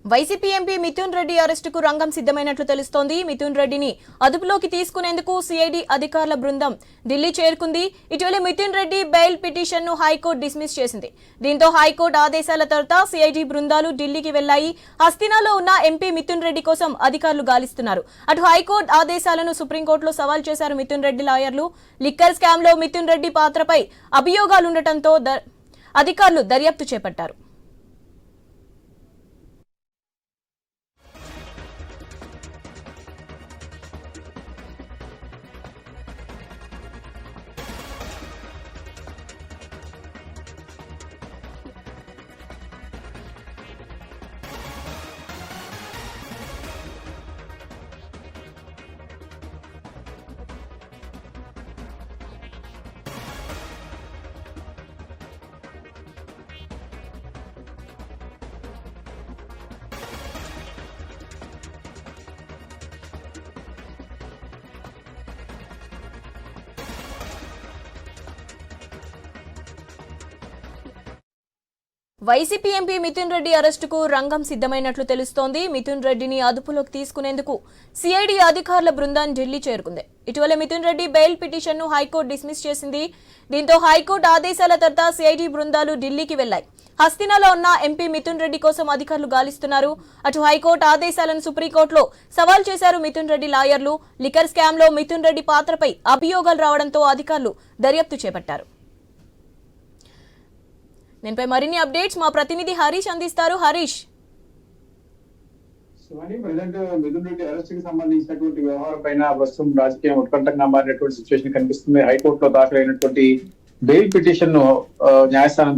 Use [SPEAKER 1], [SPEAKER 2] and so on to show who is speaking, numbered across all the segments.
[SPEAKER 1] YCP MP Mithun Reddy అరెస్టుకు రంగం సిద్ధమైనట్లు తెలుస్తోంది. మిథున్ రెడ్డిని అదుపులోకి తీసుకునేందుకు సిఐడి అధికారుల బృందం ఢిల్లీ చేరుకుంది. ఇటీవల మిథున్ రెడ్డి బెయిల్ పిటిషన్ ను హైకోర్టు డిస్మిస్ చేసింది. దీంతో హైకోర్టు ఆదేశాల తర్వాత సిఐడి బృందాలు ఢిల్లీకి వెళ్లాయి. హస్తినాలో ఉన్న ఎంపీ మిథున్ రెడ్డి కోసం అధికారులు గాలిస్తున్నారు. అటు హైకోర్టు ఆదేశాలను సుప్రీంకోర్టులో సవాల్ చేశారు మిథున్ రెడ్డి లాయర్లు. లిక్కర్ స్కామ్ లో మిథున్ రెడ్డి పాత్రపై అభియోగాలుండటంతో అధికారులు దర్యాప్తు చేపట్టారు. వైసీపీ ఎంపీ మిథున్ రెడ్డి అరెస్టుకు రంగం సిద్ధమైనట్లు తెలుస్తోంది. మిథున్ రెడ్డిని అదుపులోకి తీసుకునేందుకు సిఐడి అధికారుల బృందం ఢిల్లీ చేరుకుంది. ఇటీవల మిథున్ రెడ్డి బెయిల్ పిటిషన్ ను హైకోర్టు డిస్మిస్ చేసింది. దీంతో హైకోర్టు ఆదేశాల తర్వాత సిఐడి బృందాలు ఢిల్లీకి వెళ్లాయి. హస్తినాలో ఉన్న ఎంపీ మిథున్ రెడ్డి కోసం అధికారులు గాలిస్తున్నారు. అటు హైకోర్టు ఆదేశాలను సుప్రీంకోర్టులో సవాల్ చేశారు మిథున్ రెడ్డి లాయర్లు. లిక్కర్ స్కామ్ లో మిథున్ రెడ్డి పాత్రపై అభియోగాలు రావడంతో అధికారులు దర్యాప్తు చేపట్టారు. దీనిపై మరిన్ని అప్డేట్స్ మా ప్రతినిధి హరీష్ అందిస్తారు. హరీష్,
[SPEAKER 2] ప్రజెంట్ మిథున్ రెడ్డి అరెస్ట్ కి సంబంధించినటువంటి వ్యవహారం పైన ప్రస్తుతం రాజకీయం ఉత్కంఠంగా మారినటువంటి సిచ్యువేషన్ కనిపిస్తుంది. హైకోర్టులో దాఖలైనటువంటి బెయిల్ పిటిషన్ ను న్యాయస్థానం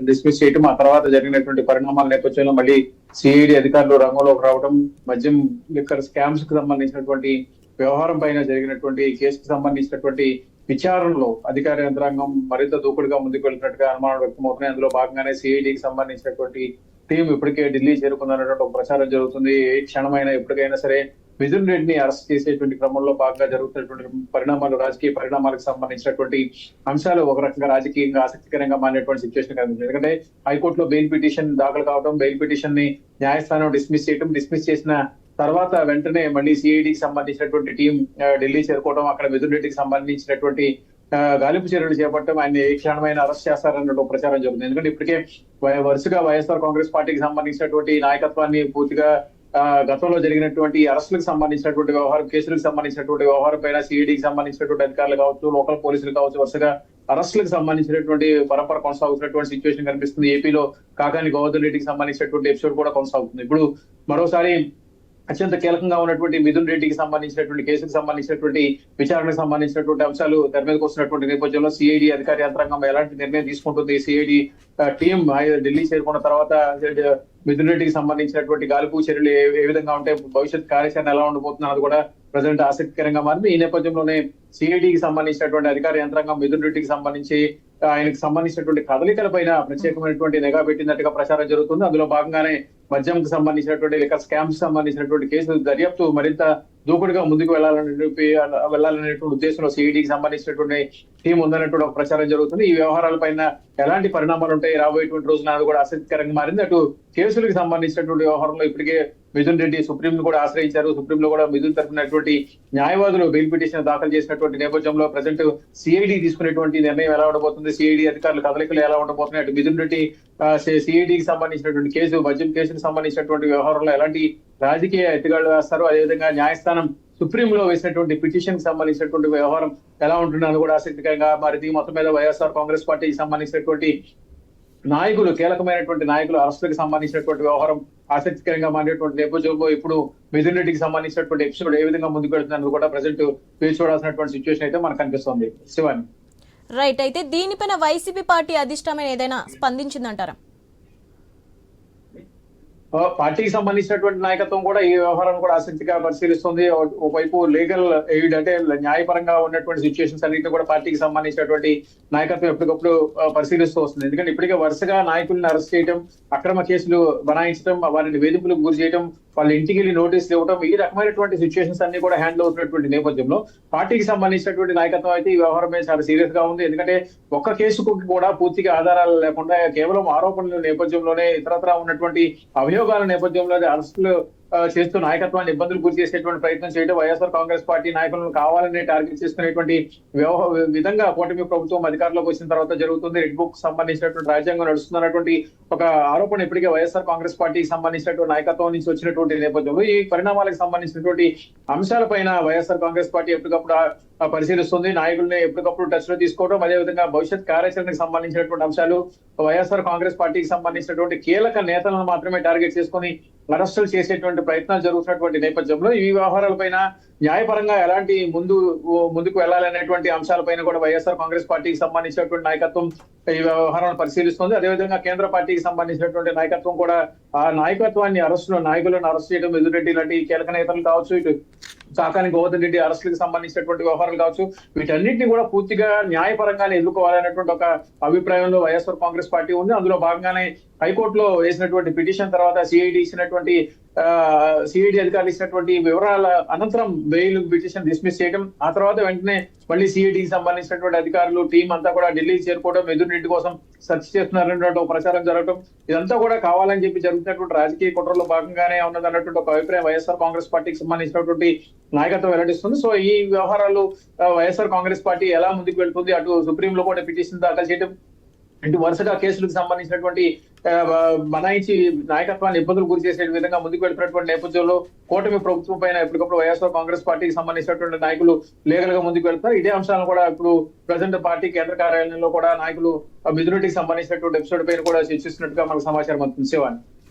[SPEAKER 2] డిస్మిస్ చేయడం, ఆ తర్వాత జరిగినటువంటి పరిణామాల నేపథ్యంలో మళ్ళీ సిఐడి అధికారులు రంగంలోకి రావడం, మద్యం లిక్కర్ స్కామ్స్ కి సంబంధించినటువంటి వ్యవహారం పైన జరిగినటువంటి కేసుకు సంబంధించినటువంటి విచారణలో అధికార యంత్రాంగం మరింత దూకుడుగా ముందుకు వెళ్తున్నట్టుగా అనుమానాలు వ్యక్తమవుతున్నాయి. అందులో భాగంగానే సిఐడికి సంబంధించినటువంటి టీం ఇప్పటికే ఢిల్లీ చేరుకుందన్నటువంటి ఒక ప్రచారం జరుగుతుంది. ఏ క్షణమైనా ఎప్పటికైనా సరే మిథున్ రెడ్డిని అరెస్ట్ చేసేటువంటి క్రమంలో భాగంగా జరుగుతున్నటువంటి పరిణామాలు, రాజకీయ పరిణామాలకు సంబంధించినటువంటి అంశాలు ఒక రకంగా రాజకీయంగా ఆసక్తికరంగా మారినటువంటి సిచ్యువేషన్ కనిపిస్తుంది. ఎందుకంటే హైకోర్టులో బెయిల్ పిటిషన్ దాఖలు కావడం, బెయిల్ పిటిషన్ ని న్యాయస్థానం డిస్మిస్ చేయడం, డిస్మిస్ చేసిన తర్వాత వెంటనే మళ్ళీ సిఐడికి సంబంధించినటువంటి టీం ఢిల్లీ చేరుకోవడం, అక్కడ మిథున్ రెడ్డికి సంబంధించినటువంటి గాలింపు చర్యలు చేపట్టడం, ఆయన ఏ క్షణమైన అరెస్ట్ చేస్తారన్నట్టు ప్రచారం జరుగుతుంది. ఎందుకంటే ఇప్పటికే వరుసగా వైఎస్ఆర్ కాంగ్రెస్ పార్టీకి సంబంధించినటువంటి నాయకత్వాన్ని పూర్తిగా గతంలో జరిగినటువంటి అరెస్టులకు సంబంధించినటువంటి వ్యవహారం, కేసులకు సంబంధించినటువంటి వ్యవహారం పైన సిఐడికి సంబంధించినటువంటి అధికారులు కావచ్చు, లోకల్ పోలీసులు కావచ్చు, వరుసగా అరెస్టులకు సంబంధించినటువంటి పరంపర కొనసాగుతున్నటువంటి సిచ్యువేషన్ కనిపిస్తుంది. ఏపీలో కాకాని గోవర్ధన్ రెడ్డికి సంబంధించినటువంటి ఎపిసోడ్ కూడా కొనసాగుతుంది. ఇప్పుడు మరోసారి అత్యంత కీలకంగా ఉన్నటువంటి మిథున్ రెడ్డికి సంబంధించినటువంటి కేసుకు సంబంధించినటువంటి విచారణకు సంబంధించినటువంటి అంశాలు తెర మీదకి వస్తున్నటువంటి నేపథ్యంలో సిఐడి అధికార యంత్రాంగం ఎలాంటి నిర్ణయం తీసుకుంటుంది, సిఐడి టీం ఢిల్లీ చేరుకున్న తర్వాత మిథున్ రెడ్డికి సంబంధించినటువంటి గాలింపు చర్యలు ఏ విధంగా ఉంటే భవిష్యత్ కార్యాచరణ ఎలా ఉండబోతుంది అన్నది కూడా ప్రజెంట్ ఆసక్తికరంగా మారింది. ఈ నేపథ్యంలోనే సిఐడికి సంబంధించినటువంటి అధికార యంత్రాంగం మిథున్ రెడ్డికి సంబంధించి ఆయనకు సంబంధించినటువంటి కదలికల పైన ప్రత్యేకమైనటువంటి నిఘా పెట్టినట్టుగా ప్రచారం జరుగుతుంది. అందులో భాగంగానే మద్యంకు సంబంధించినటువంటి లిక్కర్ స్కామ్స్ సంబంధించినటువంటి కేసులు దర్యాప్తు మరింత దూకుడుగా ముందుకు వెళ్ళాలనేటువంటి ఉద్దేశంలో సిఐడికి సంబంధించినటువంటి టీం ఉందన్నటువంటి ఒక ప్రచారం జరుగుతుంది. ఈ వ్యవహారాలపైన ఎలాంటి పరిణామాలు ఉంటాయి రాబోయేటువంటి రోజున అది కూడా ఆసక్తికరంగా మారింది. అటు కేసులకు సంబంధించినటువంటి వ్యవహారంలో ఇప్పటికే మిథున్ రెడ్డి సుప్రీం కూడా ఆశ్రయించారు. సుప్రీంలో కూడా మిథున్ తరపునటువంటి న్యాయవాదులు బెయిల్ పిటిషన్ దాఖలు చేసినటువంటి నేపథ్యంలో ప్రజెంట్ సిఐడి తీసుకునేటువంటి నిర్ణయం ఎలా ఉండబోతుంది, సిఐడి అధికారుల కదలికలు ఎలా ఉండబోతున్నాయి, అటు మిథున్ రెడ్డి సిఐడికి సంబంధించినటువంటి కేసు, మద్యం కేసుకు సంబంధించినటువంటి వ్యవహారంలో ఎలాంటి రాజకీయ ఎత్తుగడలు వేస్తారు, అదేవిధంగా న్యాయస్థానం సుప్రీంలో వేసినటువంటి పిటిషన్ కి సంబంధించినటువంటి వ్యవహారం ఎలా ఉంటుందని కూడా ఆసక్తికరంగా మారింది. మొత్తం మీద వైఎస్ఆర్ కాంగ్రెస్ పార్టీకి సంబంధించినటువంటి నాయకులు, కీలకమైనటువంటి నాయకులు అరెస్టులకు సంబంధించినటువంటి వ్యవహారం ఆసక్తికరంగా మారినటువంటి నేపథ్యంలో ఇప్పుడు మిథున్ రెడ్డికి సంబంధించినటువంటి ఎపిసోడ్ ఏ విధంగా ముందుకు వెళ్తున్నది కూడా ప్రజెంట్ వేచి చూడాల్సినటువంటి సిచ్యువేషన్ అయితే మనకు కనిపిస్తుంది. శివాని,
[SPEAKER 1] రైట్. అయితే దీనిపైన వైసీపీ పార్టీ అధిష్టానం ఏదైనా స్పందించిందంటారా?
[SPEAKER 2] పార్టీకి సంబంధించినటువంటి నాయకత్వం కూడా ఈ వ్యవహారాన్ని కూడా ఆసక్తిగా పరిశీలిస్తుంది. ఒకవైపు లీగల్ ఎయిడ్ అంటే న్యాయపరంగా ఉన్నటువంటి సిచ్యువేషన్స్ అన్నింటినీ కూడా పార్టీకి సంబంధించినటువంటి నాయకత్వం ఎప్పటికప్పుడు పరిశీలిస్తూ వస్తుంది. ఎందుకంటే ఇప్పటికే వరుసగా నాయకుల్ని అరెస్ట్ చేయడం, అక్రమ కేసులు బనాయించడం, వారిని వేధింపులకు గురి చేయడం, వాళ్ళ ఇంటికి వెళ్ళి నోటీసులు ఇవ్వడం, ఈ రకమైనటువంటి సిచ్యువేషన్స్ అన్ని కూడా హ్యాండిల్ అవుతున్నటువంటి నేపథ్యంలో పార్టీకి సంబంధించినటువంటి నాయకత్వం అయితే ఈ వ్యవహారం మీద చాలా సీరియస్ గా ఉంది. ఎందుకంటే ఒక్క కేసుకు కూడా పూర్తిగా ఆధారాలు లేకుండా కేవలం ఆరోపణల నేపథ్యంలోనే ఇతరత్రా ఉన్నటువంటి అభియోగాలు అభియోగాల నేపథ్యంలో అరెస్టులు చేస్తూ నాయకత్వాన్ని ఇబ్బందులు గురి చేసేటువంటి ప్రయత్నం చేయడం, వైఎస్ఆర్ కాంగ్రెస్ పార్టీ నాయకులను కావాలని టార్గెట్ చేసుకునేటువంటి విధంగా కూటమి ప్రభుత్వం అధికారంలోకి వచ్చిన తర్వాత జరుగుతుంది. రెడ్ బుక్ సంబంధించినటువంటి రాజ్యాంగం నడుస్తున్నటువంటి ఒక ఆరోపణ ఇప్పటికే వైఎస్ఆర్ కాంగ్రెస్ పార్టీకి సంబంధించినటువంటి నాయకత్వం నుంచి వచ్చినటువంటి నేపథ్యంలో ఈ పరిణామాలకు సంబంధించినటువంటి అంశాలపైన వైఎస్ఆర్ కాంగ్రెస్ పార్టీ ఎప్పటికప్పుడు పరిశీలిస్తుంది. నాయకుల్ని ఎప్పటికప్పుడు టచ్ లో తీసుకోవడం, అదేవిధంగా భవిష్యత్ కార్యాచరణకు సంబంధించినటువంటి అంశాలు, వైఎస్ఆర్ కాంగ్రెస్ పార్టీకి సంబంధించినటువంటి కీలక నేతలను మాత్రమే టార్గెట్ చేసుకుని అరెస్టులు చేసేటువంటి ప్రయత్నాలు జరుగుతున్నటువంటి నేపథ్యంలో ఈ వ్యవహారాలపైన న్యాయపరంగా ఎలాంటి ముందుకు వెళ్లాలనేటువంటి అంశాలపైన కూడా వైఎస్ఆర్ కాంగ్రెస్ పార్టీకి సంబంధించినటువంటి నాయకత్వం ఈ వ్యవహారాలను పరిశీలిస్తుంది. అదేవిధంగా కేంద్ర పార్టీకి సంబంధించినటువంటి నాయకత్వం కూడా ఆ నాయకులను అరెస్ట్ చేయడం, మిథున్ లాంటి కీలక నేతలు కావచ్చు, ఇటు కాకాని గోవర్ధన్ రెడ్డి అరెస్టులకు సంబంధించినటువంటి వ్యవహారాలు కావచ్చు, వీటన్నిటిని కూడా పూర్తిగా న్యాయపరంగానే ఎదుర్కోవాలనేటువంటి ఒక అభిప్రాయంలో వైఎస్ఆర్ కాంగ్రెస్ పార్టీ ఉంది. అందులో భాగంగానే హైకోర్టులో వేసినటువంటి పిటిషన్ తర్వాత సిఐడి అధికారులు ఇచ్చినటువంటి వివరాల అనంతరం బెయిల్ పిటిషన్ డిస్మిస్ చేయడం, ఆ తర్వాత వెంటనే మళ్ళీ సిఐడికి సంబంధించినటువంటి అధికారులు టీం అంతా కూడా ఢిల్లీ చేరుకోవడం, మిథున్ రెడ్డి కోసం సెర్చ్ చేస్తున్నారనేటువంటి ఒక ప్రచారం జరగడం, ఇదంతా కూడా కావాలని చెప్పి జరుగుతున్నటువంటి రాజకీయ కుట్రలో భాగంగానే ఉన్నదన్నటువంటి ఒక అభిప్రాయం వైఎస్ఆర్ కాంగ్రెస్ పార్టీకి సంబంధించినటువంటి నాయకత్వం వెల్లడిస్తుంది. సో ఈ వ్యవహారాలు వైఎస్ఆర్ కాంగ్రెస్ పార్టీ ఎలా ముందుకు వెళ్తుంది, అటు సుప్రీంలో కూడా పిటిషన్ దాఖలు చేయడం, ఇటు వరుసగా కేసులకు సంబంధించినటువంటి బనాయించి నాయకత్వాన్ని ఇబ్బందులు గురి చేసే విధంగా ముందుకు వెళ్తున్నటువంటి నేపథ్యంలో కూటమి ప్రభుత్వం పైన ఎప్పటికప్పుడు వైఎస్ఆర్ కాంగ్రెస్ పార్టీకి సంబంధించినటువంటి నాయకులు లీగల్ గా ముందుకు వెళ్తారు. ఇదే అంశాలను కూడా ఇప్పుడు ప్రజెంట్ పార్టీ కేంద్ర కార్యాలయంలో కూడా నాయకులు మిథున్ రెడ్డికి సంబంధించినటువంటి ఎపిసోడ్ పైన కూడా చర్చిస్తున్నట్టుగా మనకు సమాచారం అందుతుంది. శివాని,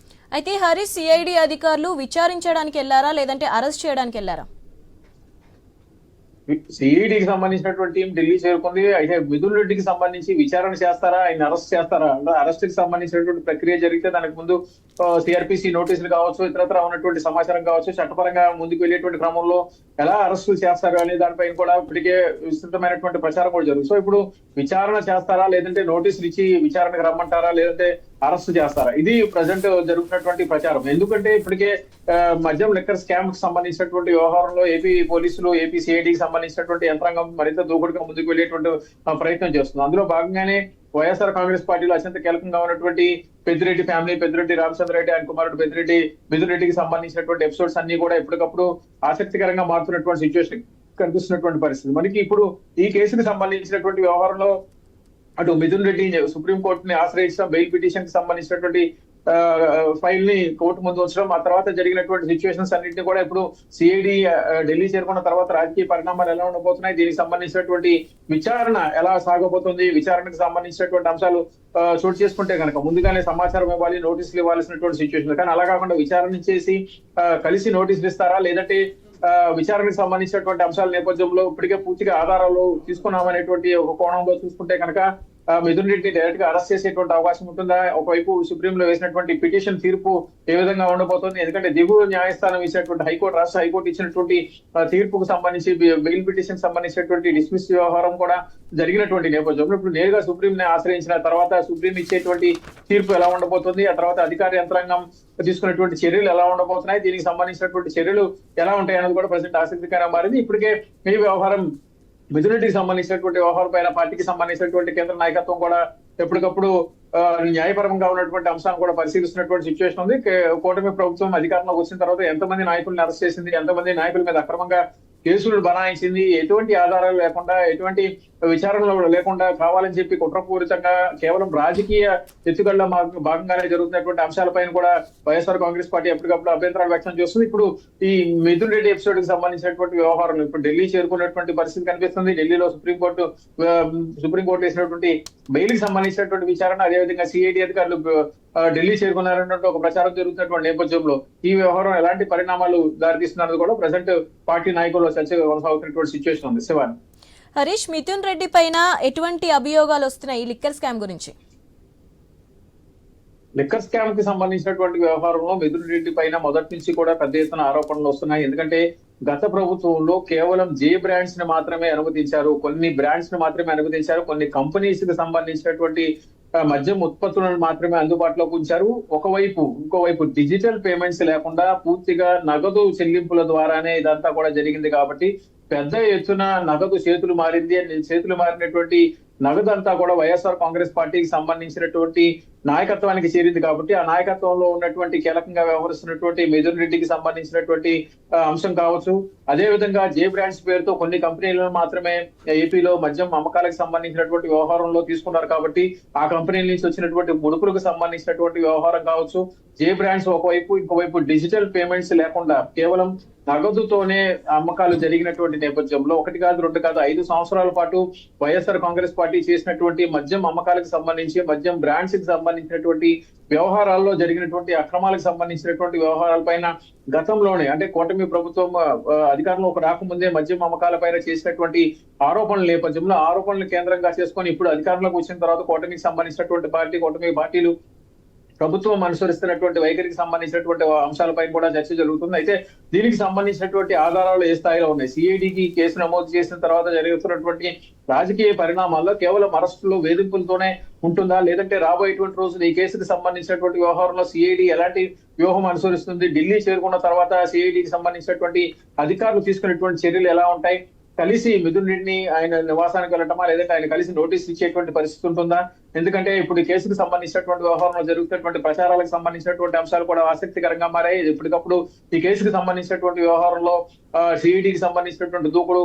[SPEAKER 1] అయితే హరీష్, సిఐడి అధికారులు విచారించడానికి వెళ్లారా లేదంటే అరెస్ట్ చేయడానికి వెళ్లారా?
[SPEAKER 2] సిఐడికి సంబంధించినటువంటి టీం ఢిల్లీ చేరుకుంది. అయితే మిథున్ రెడ్డికి సంబంధించి విచారణ చేస్తారా, ఆయన అరెస్ట్ చేస్తారా, అరెస్ట్ కి సంబంధించినటువంటి ప్రక్రియ జరిగితే దానికి ముందు సిఆర్పిసి నోటీసులు కావచ్చు, ఇతరత్ర ఉన్నటువంటి సమాచారం కావచ్చు, చట్టపరంగా ముందుకు వెళ్ళేటువంటి క్రమంలో ఎలా అరెస్టులు చేస్తారు అనే దానిపైన కూడా ఇప్పటికే విస్తృతమైనటువంటి ప్రచారం కూడా జరుగుతుంది. సో ఇప్పుడు విచారణ చేస్తారా, లేదంటే నోటీసులు ఇచ్చి విచారణకు రమ్మంటారా, లేదంటే అరెస్ట్ చేస్తారా, ఇది ప్రజెంట్ జరుగుతున్నటువంటి ప్రచారం. ఎందుకంటే ఇప్పటికే మద్యం లిక్కర్ స్కామ్ కి సంబంధించినటువంటి వ్యవహారంలో ఏపీ పోలీసులు, ఏపీ సిఐడికి సంబంధించినటువంటి యంత్రాంగం మరింత దూకుడుగా ముందుకు వెళ్ళేటువంటి ప్రయత్నం చేస్తుంది. అందులో భాగంగానే వైఎస్ఆర్ కాంగ్రెస్ పార్టీలో అత్యంత కీలకంగా ఉన్నటువంటి పెద్దిరెడ్డి ఫ్యామిలీ, పెద్దిరెడ్డి రామచంద్రరెడ్డి ఆయన కుమారుడు పెద్దిరెడ్డి మిథున్ రెడ్డికి సంబంధించినటువంటి ఎపిసోడ్స్ అన్ని కూడా ఎప్పటికప్పుడు ఆసక్తికరంగా మారుతున్నటువంటి సిచ్యువేషన్ కనిపిస్తున్నటువంటి పరిస్థితి. మనకి ఇప్పుడు ఈ కేసుకి సంబంధించినటువంటి వ్యవహారంలో అటు మిథున్ రెడ్డి సుప్రీంకోర్టుని ఆశ్రయించడం, బెయిల్ పిటిషన్ కి సంబంధించినటువంటి ఫైల్ ని కోర్టు ముందు ఉంచడం, ఆ తర్వాత జరిగినటువంటి సిచ్యువేషన్స్ అన్నింటినీ కూడా ఇప్పుడు సిఐడి ఢిల్లీ చేరుకున్న తర్వాత రాజకీయ పరిణామాలు ఎలా ఉండబోతున్నాయి, దీనికి సంబంధించినటువంటి విచారణ ఎలా సాగబోతుంది, విచారణకు సంబంధించినటువంటి అంశాలు చోటు చేసుకుంటే కనుక ముందుగానే సమాచారం ఇవ్వాలి, నోటీసులు ఇవ్వాల్సినటువంటి సిచ్యువేషన్. కానీ అలా కాకుండా విచారణ చేసి కలిసి నోటీసులు ఇస్తారా, లేదంటే విచారణకు సంబంధించినటువంటి అంశాల నేపథ్యంలో ఇప్పటికే పూర్తిగా ఆధారాలు తీసుకున్నామనేటువంటి ఒక కోణంలో చూసుకుంటే కనుక మిథున్ రెడ్డి డైరెక్ట్ గా అరెస్ట్ చేసేటువంటి అవకాశం ఉంటుందా? ఒకవైపు సుప్రీంలో వేసినటువంటి పిటిషన్ తీర్పు ఏ విధంగా ఉండబోతుంది? ఎందుకంటే దిగువ న్యాయస్థానం ఇచ్చినటువంటి హైకోర్టు, రాష్ట్ర హైకోర్టు ఇచ్చినటువంటి తీర్పుకు సంబంధించి బెయిల్ పిటిషన్ సంబంధించినటువంటి డిస్మిస్ వ్యవహారం కూడా జరిగినటువంటి నేపథ్యంలో ఇప్పుడు నేరుగా సుప్రీం ని ఆశ్రయించిన తర్వాత సుప్రీం ఇచ్చేటువంటి తీర్పు ఎలా ఉండబోతుంది, ఆ తర్వాత అధికార యంత్రాంగం తీసుకున్నటువంటి చర్యలు ఎలా ఉండబోతున్నాయి, దీనికి సంబంధించినటువంటి చర్యలు ఎలా ఉంటాయి అన్నది కూడా ప్రజెంట్ ఆసక్తికరంగా మారింది. ఇప్పటికే ఈ వ్యవహారం మిథున్ రెడ్డికి సంబంధించినటువంటి వ్యవహారం పైన పార్టీకి సంబంధించినటువంటి కేంద్ర నాయకత్వం కూడా ఎప్పటికప్పుడు న్యాయపరంగా ఉన్నటువంటి అంశాలను కూడా పరిశీలిస్తున్నటువంటి సిచ్యువేషన్ ఉంది. కూటమి ప్రభుత్వం అధికారంలోకి వచ్చిన తర్వాత ఎంతమంది నాయకులను అరెస్ట్ చేసింది, ఎంతమంది నాయకుల మీద అక్రమంగా కేసులు బనాయించింది, ఎటువంటి ఆధారాలు లేకుండా, ఎటువంటి విచారణలో లేకుండా కావాలని చెప్పి కుట్రపూరితంగా కేవలం రాజకీయ ఎత్తుగడలో భాగంగానే జరుగుతున్నటువంటి అంశాలపైన కూడా వైఎస్ఆర్ కాంగ్రెస్ పార్టీ ఎప్పటికప్పుడు అభ్యంతరాలు వ్యక్తం చేస్తుంది. ఇప్పుడు ఈ మిథున్ రెడ్డి ఎపిసోడ్ కి సంబంధించినటువంటి వ్యవహారం ఇప్పుడు ఢిల్లీ చేరుకున్నటువంటి పరిస్థితి కనిపిస్తుంది. ఢిల్లీలో సుప్రీంకోర్టు వేసినటువంటి బెయిల్ కి సంబంధించినటువంటి విచారణ, అదేవిధంగా సిఐడి అధికారులు ఢిల్లీ చేరుకున్నారన్నట్టు ఒక ప్రచారం జరుగుతున్నటువంటి నేపథ్యంలో ఈ వ్యవహారం ఎలాంటి పరిణామాలు దారితీస్తున్నది కూడా ప్రజెంట్ పార్టీ నాయకుల్లో చర్చగా కొనసాగుతున్నటువంటి సిచ్యువేషన్ ఉంది. శివాని,
[SPEAKER 1] హరీష్, మిథున్ రెడ్డి పైన ఎటువంటి అభియోగాలు వస్తున్నాయి ఈ లిక్కర్ స్కామ్ గురించి?
[SPEAKER 2] లిక్కర్ స్కామ్ కి సంబంధించినటువంటి వ్యవహారంలో మిథున్ రెడ్డి పైన మొదటి నుంచి కూడా పెద్ద ఎత్తున ఆరోపణలు వస్తున్నాయి. ఎందుకంటే గత ప్రభుత్వంలో కేవలం జే బ్రాండ్స్ ని మాత్రమే అనుమతించారు, కొన్ని బ్రాండ్స్ ని మాత్రమే అనుమతించారు, కొన్ని కంపెనీస్ కి సంబంధించినటువంటి మద్యం ఉత్పత్తులను మాత్రమే అందుబాటులోకి ఉంచారు. ఇంకోవైపు డిజిటల్ పేమెంట్స్ లేకుండా పూర్తిగా నగదు చెల్లింపుల ద్వారానే ఇదంతా కూడా జరిగింది. కాబట్టి పెద్ద ఎత్తున నగదు చేతులు మారినటువంటి నగదు అంతా కూడా వైఎస్ఆర్ కాంగ్రెస్ పార్టీకి సంబంధించినటువంటి నాయకత్వానికి చేరింది కాబట్టి ఆ నాయకత్వంలో ఉన్నటువంటి కీలకంగా వ్యవహరిస్తున్నటువంటి మిథున్ రెడ్డికి సంబంధించినటువంటి అంశం కావచ్చు. అదే విధంగా జే బ్రాండ్స్ పేరుతో కొన్ని కంపెనీలను మాత్రమే ఏపీలో మద్యం అమ్మకాలకు సంబంధించినటువంటి వ్యవహారంలో తీసుకున్నారు కాబట్టి ఆ కంపెనీల నుంచి వచ్చినటువంటి ముడుపులకు సంబంధించినటువంటి వ్యవహారం కావచ్చు. జే బ్రాండ్స్ ఒకవైపు, ఇంకోవైపు డిజిటల్ పేమెంట్స్ లేకుండా కేవలం నగదుతోనే అమ్మకాలు జరిగినటువంటి నేపథ్యంలో 1 కాదు 2 కాదు 5 సంవత్సరాల పాటు వైఎస్ఆర్ కాంగ్రెస్ పార్టీ చేసినటువంటి మద్యం అమ్మకాలకు సంబంధించి, మద్యం బ్రాండ్స్ కి సంబంధించినటువంటి వ్యవహారాల్లో జరిగినటువంటి అక్రమాలకు సంబంధించినటువంటి వ్యవహారాలపైన గతంలోనే అంటే కూటమి ప్రభుత్వం అధికారంలోకి రాకముందే మద్యం అమ్మకాల పైన చేసినటువంటి ఆరోపణల నేపథ్యంలో ఆరోపణలు కేంద్రంగా చేసుకొని ఇప్పుడు అధికారంలోకి వచ్చిన తర్వాత కూటమికి సంబంధించినటువంటి కూటమి పార్టీలు ప్రభుత్వం అనుసరిస్తున్నటువంటి వైఖరికి సంబంధించినటువంటి అంశాలపై కూడా చర్చ జరుగుతుంది. అయితే దీనికి సంబంధించినటువంటి ఆధారాలు ఏ స్థాయిలో ఉన్నాయి? సిఐడికి కేసు నమోదు చేసిన తర్వాత జరుగుతున్నటువంటి రాజకీయ పరిణామాల్లో కేవలం అరెస్టులు, వేధింపులతోనే ఉంటుందా, లేదంటే రాబోయేటువంటి రోజులు ఈ కేసుకు సంబంధించినటువంటి వ్యవహారంలో సిఐడి ఎలాంటి వ్యూహం అనుసరిస్తుంది? ఢిల్లీ చేరుకున్న తర్వాత సిఐడికి సంబంధించినటువంటి అధికారులు తీసుకునేటువంటి చర్యలు ఎలా ఉంటాయి? కలిసి మిథున్ రెడ్డిని ఆయన నివాసానికి వెళ్ళటమా, లేదంటే ఆయన కలిసి నోటీస్ ఇచ్చేటువంటి పరిస్థితి ఉంటుందా? ఎందుకంటే ఇప్పుడు ఈ కేసుకు సంబంధించినటువంటి వ్యవహారంలో జరుగుతున్నటువంటి ప్రచారాలకు సంబంధించినటువంటి అంశాలు కూడా ఆసక్తికరంగా మారాయి. ఎప్పటికప్పుడు ఈ కేసుకు సంబంధించినటువంటి వ్యవహారంలో సిఐడికి సంబంధించినటువంటి దూకుడు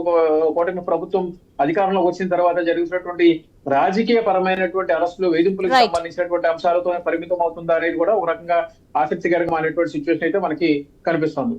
[SPEAKER 2] కూటమి ప్రభుత్వం అధికారంలోకి వచ్చిన తర్వాత జరుగుతున్నటువంటి రాజకీయ పరమైనటువంటి అరెస్టులు, వేధింపులకు సంబంధించినటువంటి అంశాలతో పరిమితం అవుతుందా అనేది కూడా ఒక రకంగా ఆసక్తికరంగా అనేటువంటి సిచ్యువేషన్ అయితే మనకి కనిపిస్తుంది.